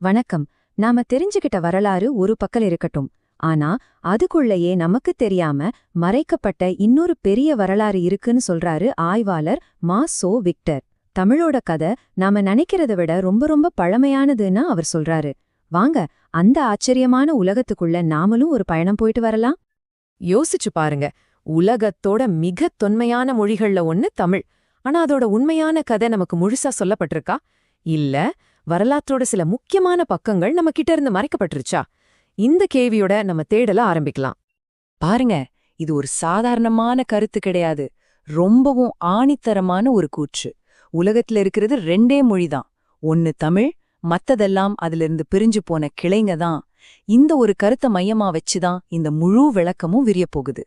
வணக்கம். நாம தெரிஞ்சுக்கிட்ட வரலாறு ஒரு பக்கம் இருக்கட்டும். ஆனா அதுக்குள்ளேயே நமக்கு தெரியாம மறைக்கப்பட்ட இன்னொரு பெரிய வரலாறு இருக்குன்னு சொல்றாரு ஆய்வாளர் சோ விக்டர். தமிழோட கதை நாம நினைக்கிறத விட ரொம்ப ரொம்ப பழமையானதுன்னு அவர் சொல்றாரு. வாங்க, அந்த ஆச்சரியமான உலகத்துக்குள்ள நாமளும் ஒரு பயணம் போயிட்டு வரலாம். யோசிச்சு பாருங்க. உலகத்தோட மிக தொன்மையான மொழிகள்ல ஒண்ணு தமிழ். ஆனா அதோட உண்மையான கதை நமக்கு முழுசா சொல்லப்பட்டிருக்கா? இல்ல, வரலாற்றோட சில முக்கியமான பக்கங்கள் நம்ம கிட்ட இருந்து மறைக்கப்பட்டிருச்சா? இந்த கேள்வியோட நம்ம தேடல ஆரம்பிக்கலாம். பாருங்க, இது ஒரு சாதாரணமான கருத்து கிடையாது. ரொம்பவும் ஆணித்தரமான ஒரு கூற்று. உலகத்துல இருக்கிறது ரெண்டே மொழிதான். ஒன்னு தமிழ், மத்ததெல்லாம் அதிலிருந்து பிரிஞ்சு போன கிளைங்க தான். இந்த ஒரு கருத்தை மையமா வச்சுதான் இந்த முழு விளக்கமும் விரியப்போகுது.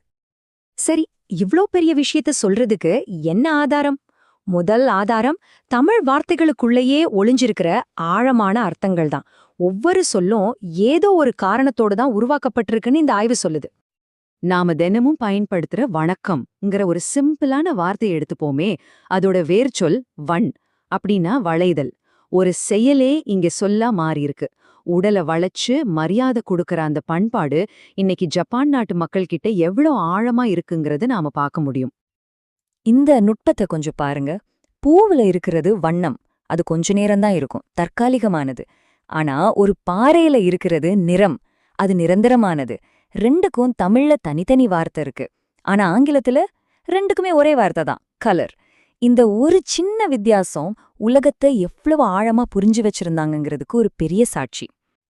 சரி, இவ்ளோ பெரிய விஷயத்த சொல்றதுக்கு என்ன ஆதாரம்? முதல் ஆதாரம் தமிழ் வார்த்தைகளுக்குள்ளேயே ஒளிஞ்சிருக்கிற ஆழமான அர்த்தங்கள் தான். ஒவ்வொரு சொல்லும் ஏதோ ஒரு காரணத்தோடு தான் உருவாக்கப்பட்டிருக்குன்னு இந்த ஆய்வு சொல்லுது. நாம தினமும் பயன்படுத்துற வணக்கம்ங்கிற ஒரு சிம்பிளான வார்த்தையை எடுத்துப்போமே, அதோட வேர்ச்சொல் வண் அப்படின்னா வளைதல். ஒரு செயலே இங்க சொல்லா மாறியிருக்கு. உடலை வளைச்சு மரியாதை கொடுக்கற அந்த பண்பாடு இன்னைக்கு ஜப்பான் நாட்டு மக்கள் கிட்ட எவ்வளவு ஆழமா இருக்குங்கிறது நாம பார்க்க முடியும். இந்த நுட்பத்தை கொஞ்சம் பாருங்க. பூவுல இருக்கிறது வண்ணம். அது கொஞ்ச நேரம்தான் இருக்கும், தற்காலிகமானது. ஆனா ஒரு பாறையில இருக்கிறது நிறம். அது நிரந்தரமானது. ரெண்டுக்கும் தமிழ்ல தனித்தனி வார்த்தை இருக்கு. ஆனா ஆங்கிலத்துல ரெண்டுக்குமே ஒரே வார்த்தை தான், கலர். இந்த ஒரு சின்ன வித்தியாசம் உலகத்தை எவ்வளவு ஆழமா புரிஞ்சு வச்சிருந்தாங்கங்கிறதுக்கு ஒரு பெரிய சாட்சி.